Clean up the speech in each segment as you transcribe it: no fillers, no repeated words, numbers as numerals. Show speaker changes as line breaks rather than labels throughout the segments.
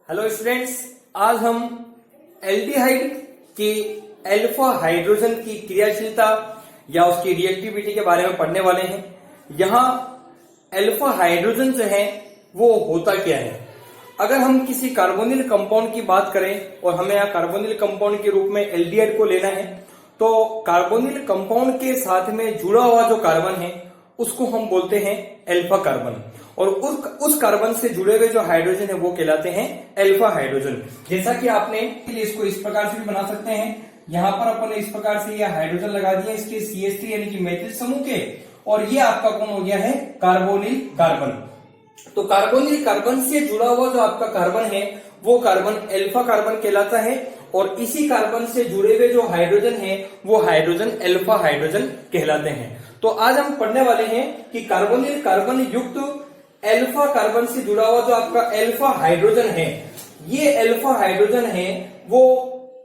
Hello students, आज हम aldehyde के अल्फा हाइड्रोजन की क्रियाशीलता या उसकी रिएक्टिविटी के बारे में पढ़ने वाले हैं। यहाँ अल्फा हाइड्रोजन जो है वो होता क्या है। अगर हम किसी कार्बोनिल कंपाउंड की बात करें और हमें यहाँ कार्बोनिल कंपाउंड के रूप में एल्डिहाइड को लेना है, तो कार्बोनिल कंपाउंड के साथ में जुड़ा हुआ जो कार्बन है उसको हम बोलते हैं अल्फा कार्बन, और उस कार्बन से जुड़े हुए जो हाइड्रोजन है वो कहलाते हैं अल्फा हाइड्रोजन। जैसा कि आपने इसको इस प्रकार से भी बना सकते हैं। यहाँ पर अपन ने इस प्रकार से ये हाइड्रोजन लगा दिया इसके CH3 यानी कि मेथिल समूह के, और ये आपका कौन हो गया है, कार्बोनिल कार्बन। तो कार्बोनिल कार्बन से जुड़ा हुआ जो आपका कार्बन है वो कार्बन अल्फा कार्बन कहलाता है, और इसी कार्बन से जुड़े हुए जो हाइड्रोजन है वो हाइड्रोजन अल्फा हाइड्रोजन कहलाते हैं। तो आज हम पढ़ने वाले हैं कि कार्बोनिल कार्बन युक्त अल्फा कार्बन से जुड़ा हुआ जो आपका अल्फा हाइड्रोजन है, ये अल्फा हाइड्रोजन है वो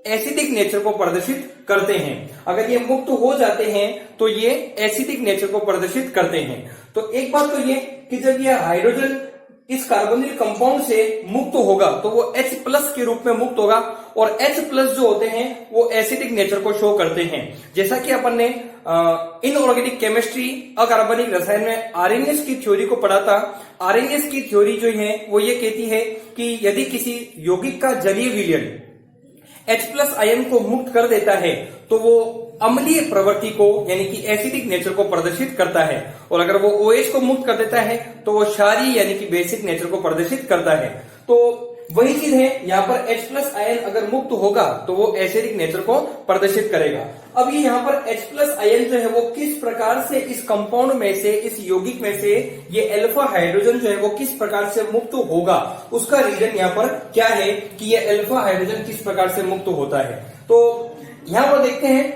एसिडिक नेचर को प्रदर्शित करते हैं। अगर ये मुक्त हो जाते हैं तो ये एसिडिक नेचर को प्रदर्शित करते हैं। तो एक बात तो ये कि जब ये हाइड्रोजन इस कार्बोनिल कंपाउंड से मुक्त होगा तो वो H+ के रूप में मुक्त होगा, और H+ जो होते हैं वो एसिडिक नेचर को शो करते हैं। जैसा कि अपन ने इनऑर्गेनिक केमिस्ट्री अकार्बनिक रसायन में आरएनएस की थ्योरी को पढ़ा था। आरएनएस की थ्योरी जो है वो ये कहती है कि यदि किसी यौगिक का जलीय विलयन H+ आयन को मुक्त कर देता है तो वो अम्लीय प्रवृत्ति को यानी कि एसिडिक नेचर को प्रदर्शित करता है, और अगर वो OH को मुक्त कर देता है तो वो क्षारीय यानी कि बेसिक नेचर को प्रदर्शित करता है। तो वही चीज है, यहाँ पर H+ आयन अगर मुक्त होगा तो वो एसिडिक नेचर को प्रदर्शित करेगा। अब ये यहाँ पर H+ आयन जो है वो किस प्रकार से इस कंपाउंड में से, इस यौगिक में से ये अल्फा हाइड्रोजन जो है वो किस प्रकार से मुक्त होगा, उसका रीजन यहाँ पर क्या है कि ये अल्फा हाइड्रोजन किस प्रकार से मुक्त होता है। तो यहाँ पर देखते हैं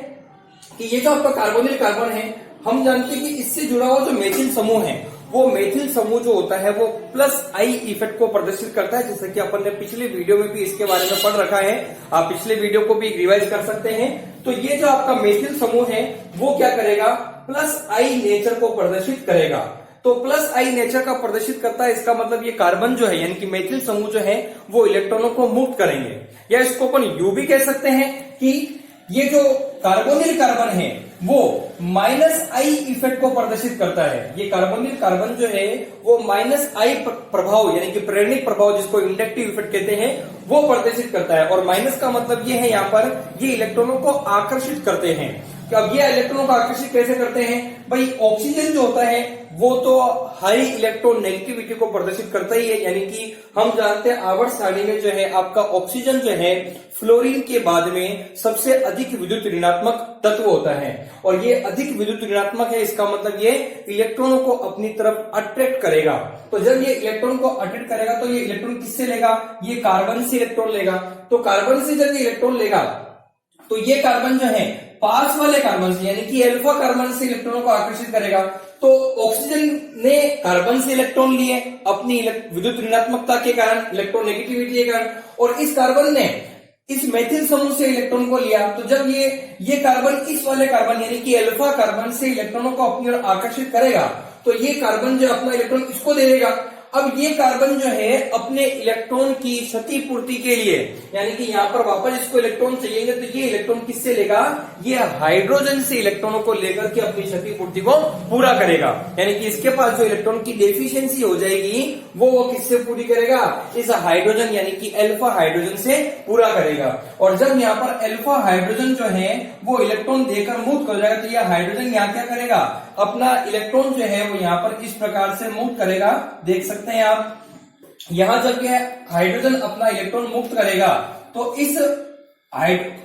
कि ये जो आपका कार्बोनिल कार्बन है, हम जानते हैं कि इससे जुड़ा हुआ जो मेथिल समूह है वो मेथिल समूह जो होता है वो +I इफेक्ट को प्रदर्शित करता है, जैसे कि अपन ने पिछले वीडियो में भी इसके बारे में पढ़ रखा है। आप पिछले वीडियो को भी रिवाइज कर सकते हैं। तो ये जो आपका मेथिल समूह है वो क्या करेगा, +I नेचर को प्रदर्शित करेगा। तो +I नेचर का प्रदर्शित करता है, इसका मतलब ये कार्बन जो है यानी कि मेथिल समूह जो है वो इलेक्ट्रॉनों को मुक्त करेंगे, या इसको अपन यू भी कह सकते हैं कि ये जो कार्बोनिल कार्बन है वो -I इफेक्ट को प्रदर्शित करता है। ये कार्बोनिल कार्बन जो है वो -I प्रभाव यानी कि प्रेरणिक प्रभाव, जिसको इंडक्टिव इफेक्ट कहते हैं, वो प्रदर्शित करता है। और माइनस का मतलब ये है यहाँ पर ये इलेक्ट्रॉनों को आकर्षित करते हैं। कि अब ये इलेक्ट्रॉनों को आकर्षित कैसे करते हैं भाई, ऑक्सीजन जो होता है वो तो हाई इलेक्ट्रॉन नेगेटिविटी को प्रदर्शित करता ही है, यानी कि हम जानते हैं आवर्त सारणी में जो है आपका ऑक्सीजन जो है फ्लोरीन के बाद में सबसे अधिक विद्युत ऋणात्मक तत्व होता है, और ये अधिक विद्युत ऋणात्मक है। इसका मतलब ये इलेक्ट्रॉनों को अपनी तरफ अट्रैक्ट करेगा। तो जब ये इलेक्ट्रॉन को अट्रैक्ट करेगा तो ये इलेक्ट्रॉन किससे लेगा, ये कार्बन से इलेक्ट्रॉन लेगा। तो कार्बन से जब ये इलेक्ट्रॉन लेगा तो ये कार्बन जो है पास वाले कार्बन से यानी कि अल्फा कार्बन से इलेक्ट्रॉनों को आकर्षित करेगा। तो ऑक्सीजन ने कार्बन से इलेक्ट्रॉन लिए अपनी विद्युत ऋणात्मकता के कारण, इलेक्ट्रॉन नेगेटिविटी के कारण, और इस कार्बन ने इस मेथिल समूह से इलेक्ट्रॉन को लिया। तो जब ये कार्बन इस वाले कार्बन यानी कि अल्फा कार्बन से इलेक्ट्रॉनों को अपनी ओर आकर्षित करेगा, तो ये कार्बन जो अपना इलेक्ट्रॉन इसको दे देगा। अब ये कार्बन जो है अपने इलेक्ट्रॉन की क्षतिपूर्ति के लिए, यानी कि यहाँ पर वापस इसको इलेक्ट्रॉन चाहिए, तो ये इलेक्ट्रॉन किससे लेगा, ये हाइड्रोजन से इलेक्ट्रॉनों को लेकर के अपनी क्षतिपूर्ति को पूरा करेगा। यानी कि इसके पास जो इलेक्ट्रॉन की डेफिशिएंसी हो जाएगी वो किससे पूरी करेगा, इस हाइड्रोजन यानी कि अल्फा हाइड्रोजन से पूरा करेगा। और जब यहाँ पर अल्फा हाइड्रोजन जो है वो इलेक्ट्रॉन देकर मुक्त हो जाएगा, तो यह हाइड्रोजन यहाँ क्या करेगा, अपना इलेक्ट्रॉन जो है वो यहाँ पर इस प्रकार से मुक्त करेगा। देख सकते हैं आप, यहां जब यह हाइड्रोजन अपना इलेक्ट्रॉन मुक्त करेगा तो इस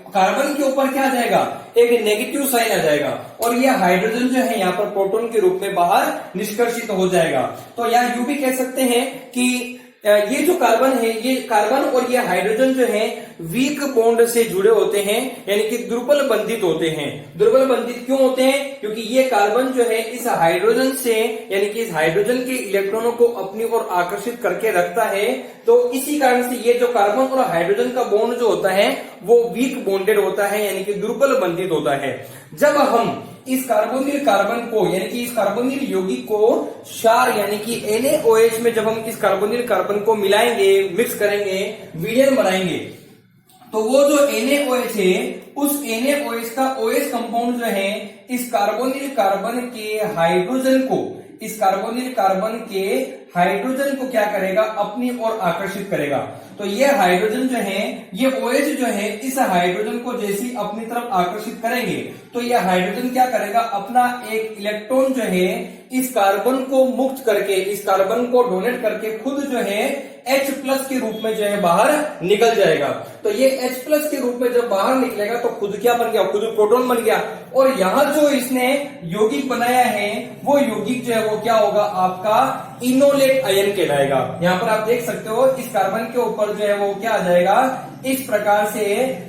कार्बन के ऊपर क्या आ जाएगा, एक नेगेटिव साइन आ जाएगा, और यह हाइड्रोजन जो है यहाँ पर प्रोटॉन के रूप में बाहर निष्कर्षित हो जाएगा। तो यहाँ यूं भी कह सकते हैं कि ये जो कार्बन है, ये कार्बन और ये हाइड्रोजन जो है वीक बॉन्ड से जुड़े होते हैं, यानी कि दुर्बल बंधित होते हैं। दुर्बल बंधित क्यों होते हैं, क्योंकि ये कार्बन जो है इस हाइड्रोजन से यानी कि इस हाइड्रोजन के इलेक्ट्रॉनों को अपनी ओर आकर्षित करके रखता है। तो इसी कारण से ये जो कार्बन और हाइड्रोजन का बॉन्ड जो होता है वो वीक बॉन्डेड होता है, यानी कि दुर्बल बंधित होता है। जब हम इस कार्बोनिल कार्बन को यानी कि इस कार्बोनिल यौगिक को क्षार यानी कि NaOH में जब हम इस कार्बोनिल कार्बन को मिलाएंगे, मिक्स करेंगे, विलयन बनाएंगे, तो वो जो NaOH है उस NaOH का OH कंपाउंड जो है इस कार्बोनिल कार्बन के हाइड्रोजन को, इस कार्बोनिल कार्बन के हाइड्रोजन को क्या करेगा, अपनी ओर आकर्षित करेगा। तो ये हाइड्रोजन जो है, ये OH जो है, इस हाइड्रोजन को जैसे ही अपनी तरफ आकर्षित करेंगे तो ये हाइड्रोजन क्या करेगा, अपना एक इलेक्ट्रॉन जो है इस कार्बन को मुक्त करके, इस कार्बन को डोनेट करके खुद जो है H+ के रूप में जो है बाहर निकल जाएगा। तो ये H+ के रूप में जब बाहर निकलेगा तो खुद क्या बन गया, खुद प्रोटॉन बन गया। और यहां जो इसने यौगिक बनाया है वो यौगिक जो है वो क्या होगा, आपका इनोलेट आयन कहलाएगा। यहां पर आप देख सकते हो इस कार्बन के ऊपर जो है वो क्या आ जाएगा, इस प्रकार से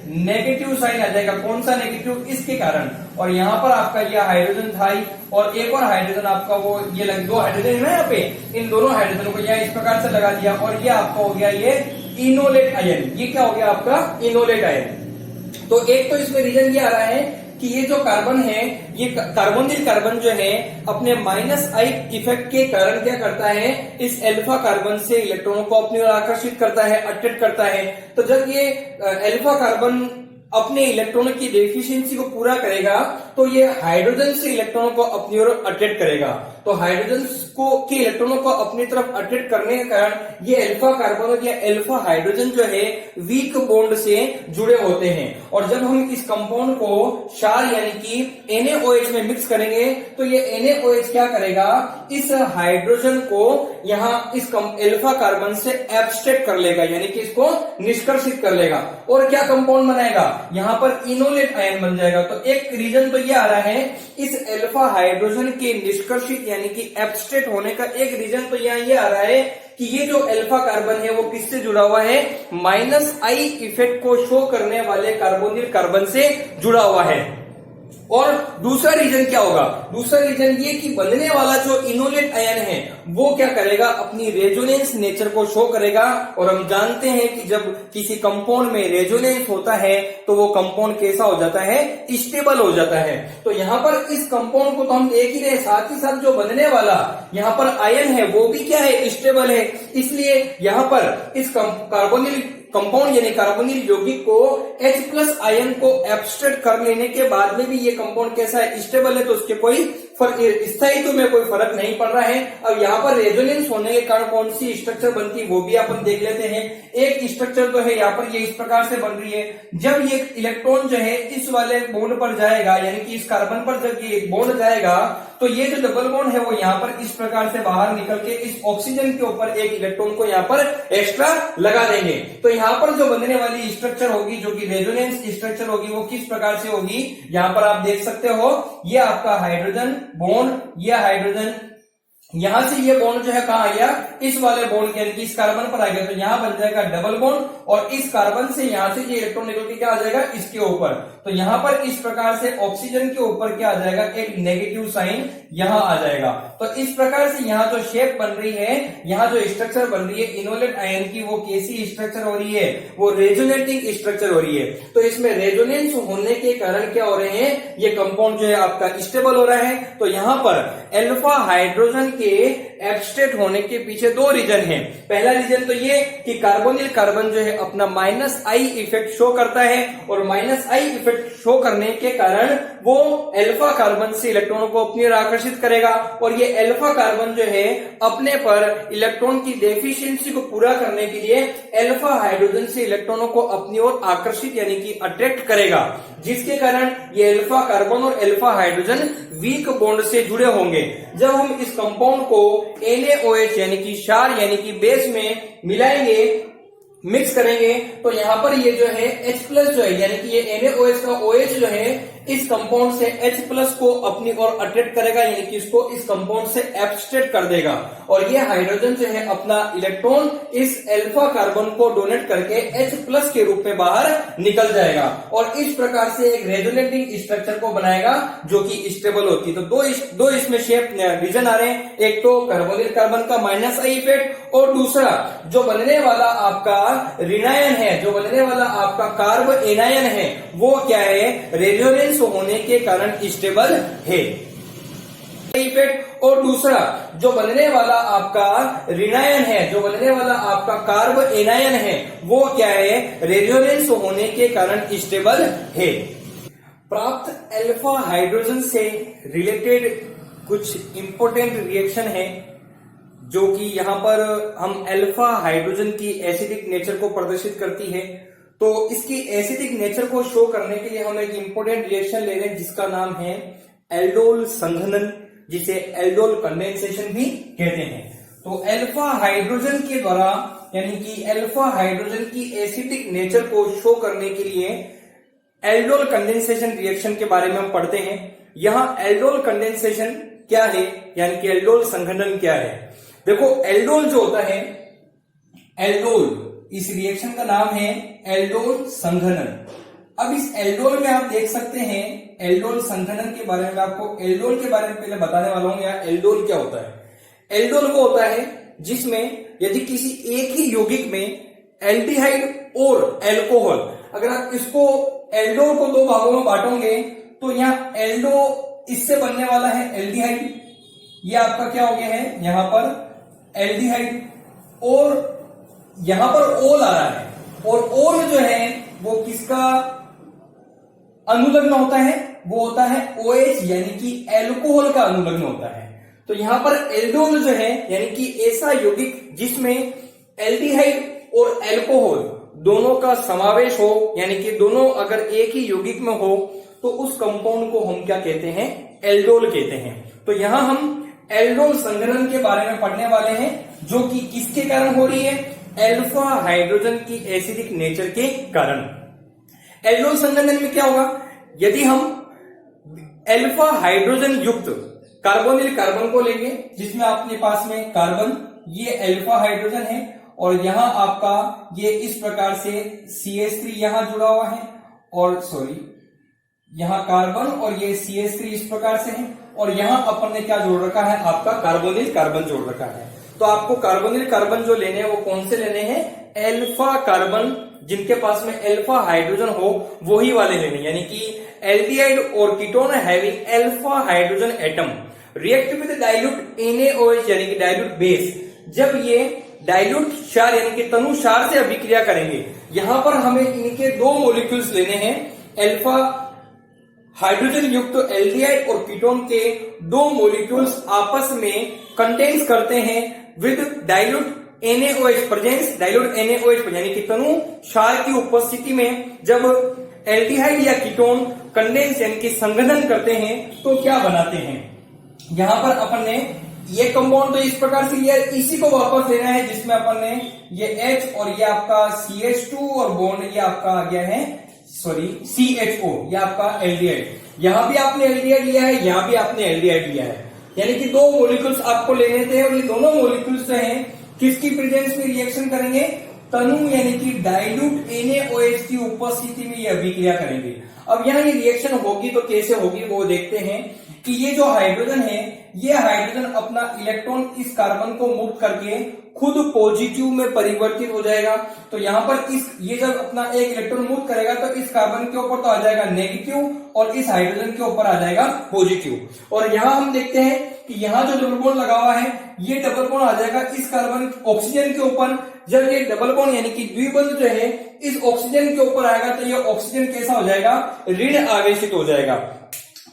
नेगेटिव साइन आ जाएगा। कौन सा नेगेटिव, इसके कारण। और यहाँ पर आपका ये हाइड्रोजन था और एक और हाइड्रोजन आपका वो ये दो हाइड्रोजन है ना यहाँ पे, इन दोनों हाइड्रोजन को यहाँ इस प्रकार से लगा दिया और ये आपका हो गया ये इनोलेट आयन। ये क्या हो गया आपका इनोलेट आयन। तो एक तो इसमें रीजन ये आ रहा है कि ये जो कार्बन है, ये कार्बोनिल कार्बन जो है अपने -I इफेक्ट के कारण क्या करता है, इस अल्फा कार्बन से इलेक्ट्रॉनों को अपनी ओर आकर्षित करता है, अट्रैक्ट करता है। तो जब ये अल्फा कार्बन अपने इलेक्ट्रॉनों की डेफिशिएंसी को पूरा करेगा तो ये हाइड्रोजन से इलेक्ट्रॉनों को अपनी ओर अट्रैक्ट करेगा। तो हाइड्रोजन को के इलेक्ट्रॉनों को अपनी तरफ अट्रैक्ट करने के कारण ये अल्फा कार्बन और ये अल्फा हाइड्रोजन जो है वीक बॉन्ड से जुड़े होते हैं। और जब हम इस कंपाउंड को क्षार यानी कि NaOH में मिक्स करेंगे तो ये NaOH क्या करेगा, इस हाइड्रोजन को यहाँ इस अल्फा कार्बन से एब्स्ट्रैक्ट कर लेगा, यानी कि इसको निष्कर्षित कर लेगा। और क्या कंपाउंड बनाएगा, यहाँ पर इनोलेट आयन बन जाएगा। तो एक रीजन तो ये आ रहा है, इस अल्फा हाइड्रोजन के निष्कर्षित यानी कि एब्स्ट्रैक्ट होने का एक रीजन तो यहाँ ये आ रहा है कि ये जो अल्फा कार्बन है वो किससे जुड़ा हुआ है, -I इफेक्ट को शो करने वाले कार्बोनिल कार्बन से जुड़ा हुआ है। और दूसरा रीजन क्या होगा, दूसरा रीजन ये कि बनने वाला जो इनोलेट आयन है वो क्या करेगा, अपनी रेजोनेंस नेचर को शो करेगा। और हम जानते हैं कि जब किसी कंपाउंड में रेजोनेंस होता है तो वो कंपाउंड कैसा हो जाता है, स्टेबल हो जाता है। तो यहाँ पर इस कंपाउंड को तो हम देख ही रहे, साथ ही साथ जो बनने वाला यहाँ पर आयन है वो भी क्या है, स्टेबल है। इसलिए यहाँ पर इस कार्बोनिल कंपाउंड यानी कार्बोनिल यौगिक को H+ आयन को एब्स्ट्रैक्ट कर लेने के बाद में भी ये कंपाउंड कैसा है, स्टेबल है। तो उसके कोई स्थायित्व में कोई फर्क नहीं पड़ रहा है। अब यहाँ पर रेजोनेंस होने के कारण कौन सी स्ट्रक्चर बनती है वो भी अपन देख लेते हैं। एक स्ट्रक्चर तो है यहाँ पर ये इस प्रकार से बन रही है, जब ये इलेक्ट्रॉन जो है इस वाले बॉन्ड पर जाएगा यानी कि इस कार्बन पर जब ये बॉन्ड जाएगा तो ये जो डबल बॉन्ड है वो यहाँ पर इस प्रकार से बाहर निकल के इस ऑक्सीजन के ऊपर एक इलेक्ट्रॉन को यहाँ पर एक्स्ट्रा लगा देंगे। तो यहाँ पर जो बनने वाली स्ट्रक्चर होगी जो कि रेजोनेंस स्ट्रक्चर होगी वो किस प्रकार से होगी, यहाँ पर आप देख सकते हो ये आपका हाइड्रोजन बॉन्ड, ये हाइड्रोजन, यहां से ये बॉन्ड जो है कहां आ गया, इस वाले बॉन्ड यानी कि इस कार्बन पर आ गया। तो यहां बन जाएगा डबल बॉन्ड और इस कार्बन से यहां से ये इलेक्ट्रॉन निकल के क्या आ जाएगा, इसके ऊपर। तो यहां पर इस प्रकार से ऑक्सीजन के ऊपर क्या आ जाएगा, एक नेगेटिव साइन यहां आ जाएगा। तो इस प्रकार से यहाँ जो शेप बन रही है, यहाँ जो स्ट्रक्चर बन रही है इनोलेट आयन की, वो कैसी स्ट्रक्चर हो रही है, वो रेजोनेटिंग स्ट्रक्चर हो रही है। तो इसमें रेजोनेंस होने के कारण क्या हो रहे हैं, ये कंपाउंड जो है आपका स्टेबल हो रहा है। तो यहाँ पर अल्फा हाइड्रोजन के एब्स्ट्रैक्ट होने के पीछे दो रीजन हैं। पहला रीजन तो ये कि कार्बोनिल कार्बन जो है अपना -I इफेक्ट शो करता है और -I इफेक्ट शो करने के कारण वो अल्फा कार्बन से इलेक्ट्रॉनों को अपनी ओर आकर्षित करेगा और ये अल्फा कार्बन जो है अपने पर इलेक्ट्रॉन की डेफिशिएंसी को पूरा करने के लिए अल्फा हाइड्रोजन से इलेक्ट्रॉनों को अपनी ओर आकर्षित यानी कि अट्रैक्ट करेगा, जिसके कारण ये अल्फा कार्बन और अल्फा हाइड्रोजन वीक बॉन्ड से जुड़े होंगे। जब हम इस कंपाउंड को NaOH यानी कि क्षार यानी कि बेस में मिलाएंगे, मिक्स करेंगे, तो यहाँ पर ये जो है H+ जो है यानी कि ये NaOH का OH जो है इस कंपाउंड से H+ को अपनी ओर अट्रैक्ट करेगा यानी कि इसको इस कंपाउंड से एब्स्ट्रैक्ट कर देगा और ये हाइड्रोजन जो है अपना इलेक्ट्रॉन इस अल्फा कार्बन को डोनेट करके H+ के रूप में बाहर निकल जाएगा और इस प्रकार से एक रेजोनेटिंग स्ट्रक्चर को बनाएगा जो कि स्टेबल होती है। तो दो इसमें शेप रीजन आ रहे हैं, एक तो कार्बोनिल कार्बन का -I इफेक्ट और दूसरा जो बनने वाला आपका ऋणायन है, जो बनने वाला आपका कार्ब एनायन है, वो क्या है, रेजोनेंस होने के कारण स्टेबल है। इफेक्ट और दूसरा जो बनने वाला आपका ऋणायन है, जो बनने वाला आपका कार्ब एनायन है, वो क्या है, रेजोनेंस होने के कारण स्टेबल है। प्राप्त अल्फा हाइड्रोजन से रिलेटेड कुछ इंपॉर्टेंट रिएक्शन है, जो कि यहां पर हम अल्फा हाइड्रोजन की एसिडिक नेचर को प्रदर्शित करती है। तो इसकी एसिडिक नेचर को शो करने के लिए हम एक इंपॉर्टेंट रिएक्शन ले रहे हैं जिसका नाम है एल्डोल संघनन, जिसे एल्डोल कंडेंसेशन भी कहते हैं। तो अल्फा हाइड्रोजन के द्वारा यानी कि अल्फा हाइड्रोजन की एसिडिक नेचर को शो करने के लिए एल्डोल कंडेंसेशन रिएक्शन के बारे में हम पढ़ते हैं। यहां एल्डोल कंडेंसेशन क्या है, यानी कि एल्डोल संघनन क्या है। देखो एल्डोल जो होता है, एल्डोल, इस रिएक्शन का नाम है एल्डोल संघनन। अब इस एल्डोल में आप देख सकते हैं, एल्डोल संघनन के बारे में आपको एल्डोल के बारे में पहले बताने वाला हूं, या एल्डोल क्या होता है। एल्डोल वो होता है जिसमें यदि किसी एक ही यौगिक में एल्डिहाइड और एल्कोहल, अगर आप इसको एल्डोल को दो भागों में बांटोगे तो यहाँ एल्डो इससे बनने वाला है एल्डिहाइड, ये आपका क्या हो गया है यहां पर एल्डिहाइड, और यहां पर ओल आ रहा है, और ओल जो है वो किसका अनुलग्न होता है, वो होता है OH यानी कि एल्कोहल का अनुलग्न होता है। तो यहां पर एल्डोल जो है यानी कि ऐसा यौगिक जिसमें एल्डिहाइड और एल्कोहल दोनों का समावेश हो, यानी कि दोनों अगर एक ही यौगिक में हो तो उस कंपाउंड को हम क्या कहते हैं, एल्डोल कहते हैं। तो यहां हम एल्डोल संघनन के बारे में पढ़ने वाले हैं, जो कि किसके कारण हो रही है, अल्फा हाइड्रोजन की एसिडिक नेचर के कारण। एल्डोल संघनन में क्या होगा, यदि हम अल्फा हाइड्रोजन युक्त कार्बोनिल कार्बन को लेंगे, जिसमें अपने पास में कार्बन, ये अल्फा हाइड्रोजन है, और यहां आपका ये इस प्रकार से CH3 यहां जुड़ा हुआ है, और सॉरी यहां कार्बन और ये CH3 इस प्रकार से है, और यहां अपन ने क्या जोड़ रखा है, आपका कार्बोनिल कार्बन जोड़ रखा है। तो आपको कार्बोनिल कार्बन जो लेने हैं वो कौन से लेने हैं, अल्फा कार्बन, जिनके पास में अल्फा हाइड्रोजन हो वही वाले लेने, यानी कि एल्डिहाइड और ketone having alpha hydrogen atom react with dilute NaOH यानी कि डाइल्यूट बेस। जब ये डाइल्यूट क्षार यानी कि तनु क्षार से अभिक्रिया करेंगे, यहां पर हमें इनके दो मॉलिक्यूल्स लेने हैं, अल्फा हाइड्रोजन युक्त एल्डिहाइड और कीटोन के दो मॉलिक्यूल्स आपस में कंटेन्स करते हैं with dilute NaOH presence, dilute NaOH यानी कि तनु क्षार की उपस्थिति में जब एल्डिहाइड या कीटोन कंडेंस यानी कि संघनन करते हैं तो क्या बनाते हैं। यहां पर अपन ने ये कंपाउंड तो इस प्रकार से लिया, इसी को वापस लेना है जिसमें अपन ने ये H और ये आपका CH2 और बॉन्ड ये आपका आ गया है सॉरी CHO, ये आपका एल्डिहाइड। यहां भी आपने एल्डिहाइड लिया है, यहां भी आपने एल्डिहाइड लिया है, यानी कि दो मॉलिक्यूल्स आपको लेने थे, और ये दोनों मॉलिक्यूल्स जो हैं किसकी प्रेजेंस में रिएक्शन करेंगे, तनु यानी कि डाइल्यूट NaOH की उपस्थिति में ये अभिक्रिया करेंगे। अब यहाँ ये रिएक्शन होगी तो कैसे होगी वो देखते हैं कि ये जो हाइड्रोजन है, ये हाइड्रोजन अपना इलेक्ट्रॉन इस कार्बन को मुक्त करके खुद पॉजिटिव में परिवर्तित हो जाएगा। तो यहाँ पर ये जब अपना एक इलेक्ट्रॉन मुक्त करेगा तो इस कार्बन के ऊपर तो आ जाएगा नेगेटिव, और इस हाइड्रोजन के ऊपर आ जाएगा पॉजिटिव। और यहाँ हम देखते हैं कि यहाँ जो डबल बॉन्ड लगा हुआ है, ये डबल बॉन्ड आ जाएगा इस कार्बन ऑक्सीजन के ऊपर। जब ये डबल बॉन्ड यानी कि द्विबंध जो है इस ऑक्सीजन के ऊपर आएगा तो ये ऑक्सीजन कैसा हो जाएगा, ऋण आवेशित हो जाएगा।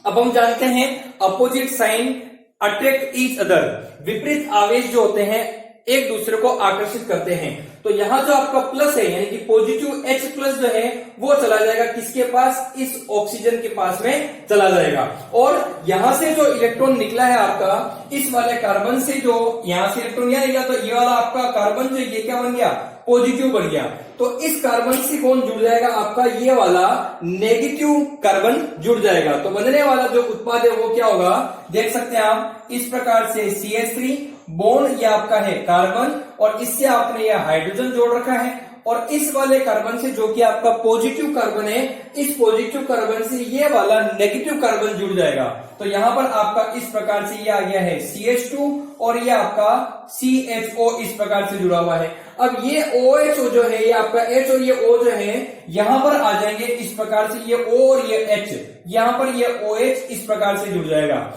अब हम जानते हैं opposite sign attract each other, विपरीत आवेश जो होते हैं एक दूसरे को आकर्षित करते हैं। तो यहाँ जो आपका प्लस है यानी कि पॉजिटिव H प्लस जो है वो चला जाएगा किसके पास, इस ऑक्सीजन के पास में चला जाएगा। और यहां से जो इलेक्ट्रॉन निकला है आपका इस वाले कार्बन से, जो यहां से इलेक्ट्रॉन यहाँ निकला, तो ये वाला आपका कार्बन जो ये क्या बन गया, पॉजिटिव बन गया। तो इस कार्बन से कौन जुड़ जाएगा, आपका ये वाला नेगेटिव कार्बन जुड़ जाएगा। तो बनने वाला जो उत्पाद है वो क्या होगा, देख सकते हैं आप इस प्रकार से CH3 बॉन्ड ये आपका है कार्बन, और इससे आपने यह हाइड्रोजन जोड़ रखा है, और इस वाले कार्बन से जो कि आपका पॉजिटिव कार्बन है, इस पॉजिटिव कार्बन से ये वाला नेगेटिव कार्बन जुड़ जाएगा। तो यहां पर आपका इस प्रकार से ये आ गया है CH2 और ये आपका CHO इस प्रकार से जुड़ा हुआ है। अब ये OHO जो है, ये आपका H और ये O जो है यहां पर आ जाएंगे इस प्रकार से, ये O और ये H, यहां पर ये OH इस प्रकार से जुड़ जाएगा।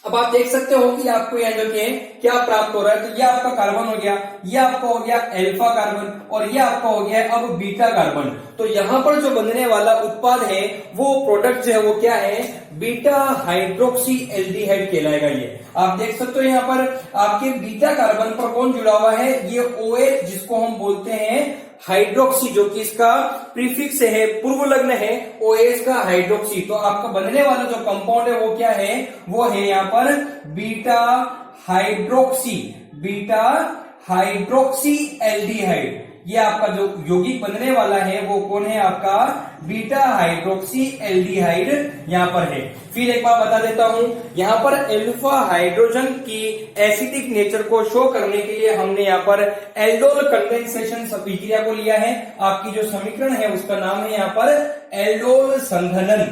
अब आप देख सकते हो कि आपको यहाँ जो कि क्या प्राप्त हो रहा है। तो ये आपका कार्बन हो गया, ये आपका हो गया अल्फा कार्बन और ये आपका हो गया अब बीटा कार्बन। तो यहाँ पर जो बनने वाला उत्पाद है, वो प्रोडक्ट जो है वो क्या है, बीटा हाइड्रोक्सी एल्डिहाइड कहलाएगा। ये आप देख सकते हो यहाँ पर आपके बीटा कार्बन पर कौन जुड़ा हुआ है, ये OH जिसको हम बोलते हैं हाइड्रोक्सी, जो कि इसका प्रीफिक्स है, पूर्व लग्न है OH का हाइड्रोक्सी। तो आपका बनने वाला जो कंपाउंड है वो क्या है, वो है यहाँ पर beta hydroxy, beta hydroxy aldehyde. ये आपका जो यौगिक बनने वाला है वो कौन है, आपका बीटा हाइड्रोक्सी एल्डिहाइड यहाँ पर है। फिर एक बार बता देता हूं, यहाँ पर अल्फा हाइड्रोजन की एसिडिक नेचर को शो करने के लिए हमने यहाँ पर एल्डोल कंडेंसेशन अभिक्रिया को लिया है। आपकी जो समीकरण है उसका नाम है यहाँ पर एल्डोल संघनन,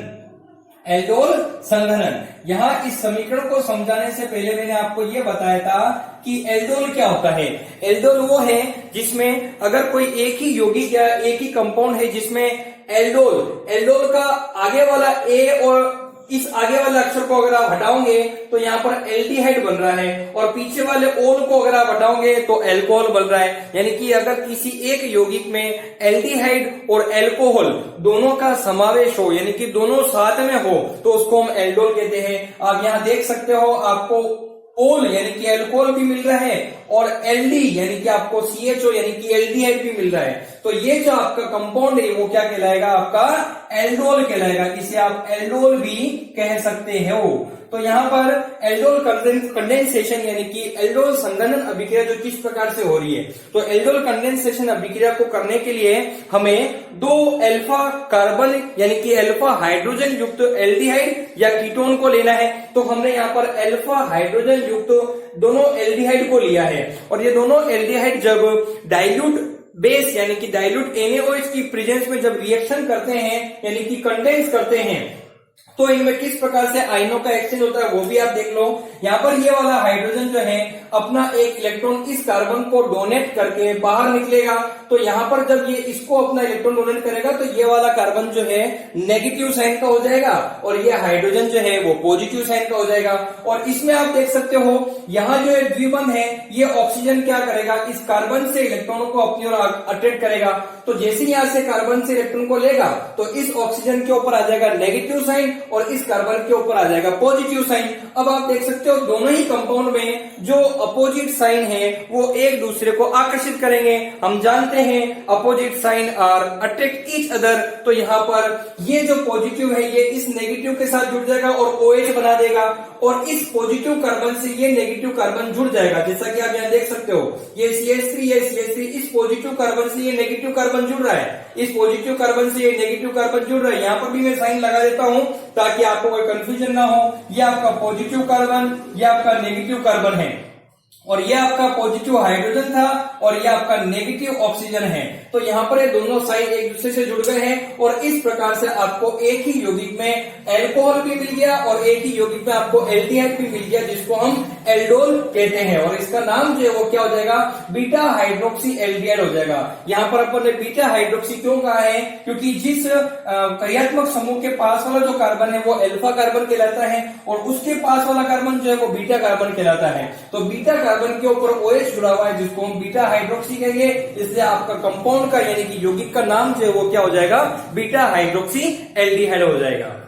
एल्डोल संघनन। यहाँ इस समीकरण को समझाने से पहले मैंने आपको ये बताया था कि एल्डोल क्या होता है। एल्डोल वो है जिसमें अगर कोई एक ही यौगिक या एक ही कंपाउंड है जिसमें एल्डोल का आगे वाला ए और इस आगे वाले अक्षर को अगर आप हटाओगे तो यहाँ पर एल्डिहाइड बन रहा है, और पीछे वाले ओल को अगर आप हटाओगे तो एल्कोहल बन रहा है। यानी कि अगर किसी एक यौगिक में एल्डिहाइड और एल्कोहल दोनों का समावेश हो, यानी कि दोनों साथ में हो, तो उसको हम एल्डोल कहते हैं। आप यहाँ देख सकते हो आपको ओल यानी कि एल्कोहल भी मिल रहा है और एल्डी यानी कि आपको CHO यानी कि एल्डिहाइड भी मिल रहा है। तो ये जो आपका कंपाउंड है वो क्या कहलाएगा, आपका एल्डोल कहलाएगा। इसे आप एल्डोल भी कह सकते हो। तो यहाँ पर एल्डोल कंडेंसेशन यानी कि एल्डोल संघनन अभिक्रिया जो किस प्रकार से हो रही है, तो एल्डोल कंडेंसेशन अभिक्रिया को करने के लिए हमें 2 अल्फा कार्बन यानी कि अल्फा हाइड्रोजन युक्त एल्डिहाइड या कीटोन को लेना है। तो हमने यहाँ पर अल्फा हाइड्रोजन युक्त दोनों एल्डिहाइड को लिया है, और ये दोनों एल्डिहाइड जब डाइल्यूट बेस यानी कि डाइल्यूट NaOH की प्रेजेंस में जब रिएक्शन करते हैं यानी कि कंडेंस करते हैं, तो इनमें किस प्रकार से आयनों का एक्सचेंज होता है वो भी आप देख लो। यहाँ पर ये वाला हाइड्रोजन जो है अपना एक इलेक्ट्रॉन इस कार्बन को डोनेट करके बाहर निकलेगा। तो यहाँ पर जब ये इसको अपना इलेक्ट्रॉन डोनेट करेगा तो ये वाला कार्बन जो है नेगेटिव साइन का हो जाएगा और ये हाइड्रोजन जो है वो पॉजिटिव साइन का हो जाएगा। और इसमें आप देख सकते हो यहाँ जो द्विबंध है ये ऑक्सीजन क्या करेगा, इस कार्बन से इलेक्ट्रॉनों को अपनी ओर अट्रैक्ट करेगा। तो जैसे यहाँ से कार्बन से इलेक्ट्रॉन को लेगा तो इस ऑक्सीजन के ऊपर आ जाएगा नेगेटिव साइन और इस कार्बन के ऊपर आ जाएगा पॉजिटिव साइन। अब आप देख सकते हो दोनों ही कंपाउंड में जो अपोजिट साइन है वो एक दूसरे को आकर्षित करेंगे। हम जानते हैं opposite sign are attract each other. तो यहाँ पर ये जो पॉजिटिव है ये इस नेगेटिव के साथ जुड़ जाएगा और OH बना देगा, और इस पॉजिटिव कार्बन से ये नेगेटिव कार्बन जुड़ जाएगा। जैसा कि आप यहाँ देख सकते हो ये CH3 इस पॉजिटिव कार्बन से ये नेगेटिव कार्बन जुड़ रहा है, इस पॉजिटिव कार्बन से ये नेगेटिव कार्बन जुड़ रहा है। यहाँ पर भी मैं साइन लगा देता हूं ताकि आपको कोई कंफ्यूजन ना हो। ये आपका पॉजिटिव कार्बन, ये आपका नेगेटिव कार्बन है, और ये आपका पॉजिटिव हाइड्रोजन था और ये आपका नेगेटिव ऑक्सीजन है। तो यहाँ पर ये दोनों साइड एक दूसरे से जुड़ गए हैं, और इस प्रकार से आपको एक ही यौगिक में एल्कोहल भी मिल गया और एक ही यौगिक में आपको एल्डिहाइड भी मिल गया, जिसको हम एल्डोल कहते हैं। और इसका नाम जो है वो क्या हो जाएगा, बीटा हाइड्रोक्सी एल्डिहाइड हो जाएगा। यहाँ पर अपन ने बीटा हाइड्रोक्सी क्यों कहा है, क्योंकि जिस क्रियात्मक समूह के पास वाला जो कार्बन है वो अल्फा कार्बन कहलाता है और उसके पास वाला कार्बन जो है वो बीटा कार्बन कहलाता है। तो बीटा कार्बन के ऊपर OH जुड़ा हुआ है जिसको हम बीटा हाइड्रोक्सी कहेंगे, इसलिए आपका कंपाउंड का यानी कि यौगिक का नाम जो है वो क्या हो जाएगा, बीटा हाइड्रोक्सी एल्डिहाइड हो जाएगा।